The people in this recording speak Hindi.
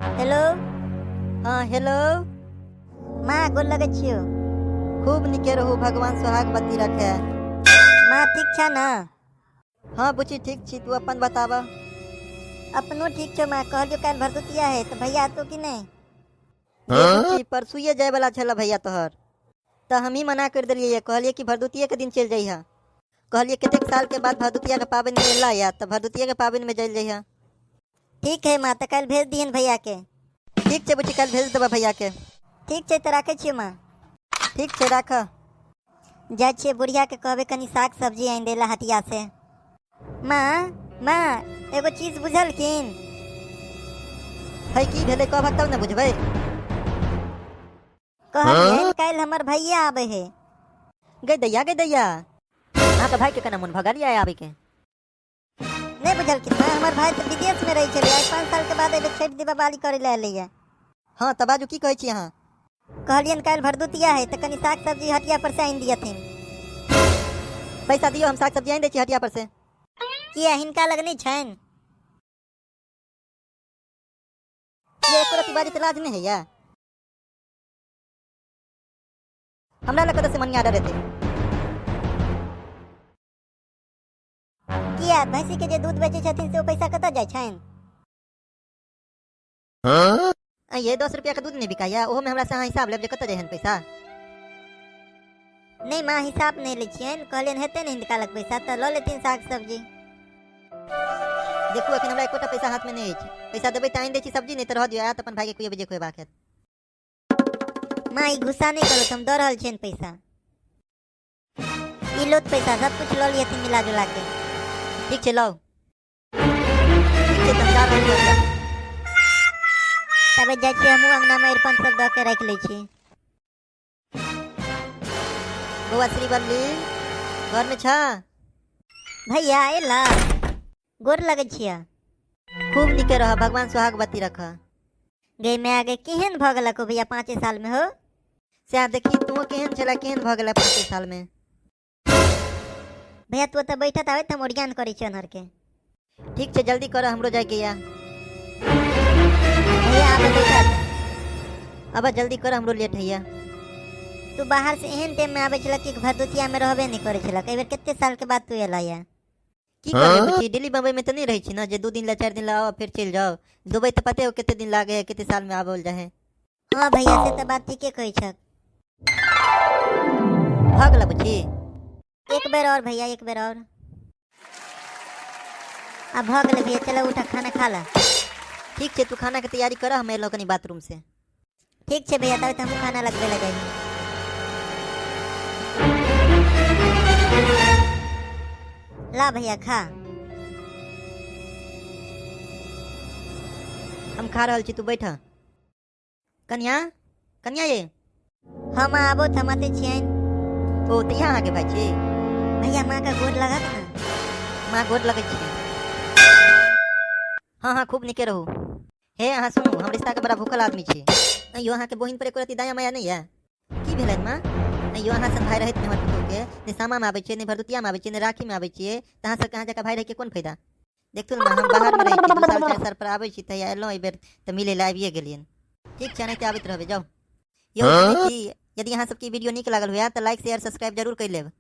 हेलो। हाँ हेलो। माँ गोर लगै छियो। खूब निके रहू, भगवान सोहाग बत्ती रखे। माँ ठीक छ न? हाँ बुची ठीक छी, तू अपन बतावा। अपनो ठीक छो माँ। कहलियो काल भरदुतिया है तो भैया तो कि नहीं? ये बुची परसुए जाए वाला छला भैया तोहर, तो हम ही मना कर दिलिए। कहलिए कि भरदुतिये के दिन चल जइहा। कहलिए केतेक साल के बाद भरदुतिया के पाबन में एला या, तो भरदुतिया के पाबन में चल जइहा। ठीक है माँ, तो कल भेज दिहन भैया के। ठीक छे बुची, कल भेज देबा भैया के। ठीक है तो रखे छियो माँ। ठीक छे राख। जाए छिए बुढ़िया के कहबे कनी साग सब्जी आइन देला हटिया से। माँ माँ एगो चीज बुझलखिन? है की भेले कहब तब न बुझबै। कहलियन काल हमर भैया आबे है। गई दैया गई दैया, अहाँ के भाई के कना मन भगालिया आबे के। नहीं बुझलखिन माँ, हमर भाई तो विदेश में रही चले, आज 5 साल के बाद एबे छठ दीपावली करे ले अइले। हाँ तब बाजू की कहै छी अहाँ? कहलियन काल भरदुतिया है तो कनी साग सब्जी हटिया पर से आइन दियथिन। पैसा दियो, हम साग सब्जी आइन दै छी हटिया पर से। किया हिनका लग नहीं छन? ये एको रति बाजी लाज नहीं है या? हमरा लग कतऽ से मनिया डर रहते। किया भैंसी के जे दूध बेचे छथिन से ओ पैसा कतऽ जाय छन? ये 10 रुपया का दूध नहीं बिकाया, ओहो में हमरा से अहाँ हिसाब लेब जे कतऽ जेहन पैसा। नहीं माँ हिसाब नहीं ले छियन, कहलियन हेते नहीं हिनका लग पैसा तो ल लेथिन साग सब्जी। देखू अखन हमरा एकोटा पैसा हाथ में नहीं है। पैसा देबै त आइन दै छी सब्जी, नहीं तो रह दियो। आया तो अपन भाई के कोई बजे कोई बात है। माँ ई गुस्सा नहीं करो, तुम दे रहल छियन पैसा। ई लोत पैसा सब कुछ ल लियथिन मिला जुला के। ठीक छे लो। ठीक छे तब जा रहल छी। तबे जाय छी हमहू अंगना में अरिपन सब द के रख ले छी। बउआ श्री बल्ली घर में छा? भैया एला गोर लगे छिया। खूब निके रह, भगवान सोहाग बत्ती रख। गई मैं आगे केहन भ गेलको भैया 5 साल में हो? से देखी तू केहन छला, केहन भ गेला 5 साल में। भैया तू तो बैठत आवे त हम ओरियान करै छी अनहर के। ठीक छे जल्दी कर, हमरो जाए के या। भैया आबे बैठत। अब जल्दी कर, हमरो लेट है या। तू बाहर से एहन टाइम में आवे छला कि भरदुतिया में रहबे नहीं करे छला। कई बेर कितने साल के बाद तू एला या। की करे बुची, दिल्ली बम्बई में तो नहीं रही छी ना जे 2 दिन ला 4 दिन ला आओ फिर चल जाओ। दुबई तो पते हो कितने दिन लागे है, कितने साल में आवल जाए। हाँ भैया से तो बात ठीके कही छक। भागला बुची। एक बेर और भैया, एक बेर और। अब भ गेले भैया, चलो उठा खाना खा ला। ठीक छे तू खाना के तैयारी कर, हम एलो कनी बाथरूम से। ठीक छे भैया, तब हम खाना लगबे लगे। ला भैया खा। हम खा रहल छी, तू बैठ। कन्या कन्या ये हम आबो थमाते छियन। ओ तो यहाँ आके भाई छी। भैया माँ का गोर लगत ना। माँ गोर लगे छी। हाँ हाँ खूब निके रहू। हे अहाँ सुनू, हम रिश्ता के बड़ा भूखल आदमी छी। अयो अहाँ के बहिन पर एको रति दया माया नहीं है? की भेलन माँ? अयो अहाँ सन भाई रहत हमर पुतोह के ने सामा में आबै छियै, ने भरदुतिया में आबै छियै, ने राखी में आबै छियै, त अहाँ सब कहाँ जका भाई रह के कोन फायदा? देखतु ना हम बाहर में रही छी, 2 साल 4 साल पर आबै छी त एलो एहि बेर त मिले ला आबिए गेलियन। ठीक छै, नहीं त आबैत रहबे जाओ। यो देखी यदि अहाँ सबके वीडियो नीक लागल हुआ तो लाइक शेयर सब्सक्राइब जरूर कर लेब।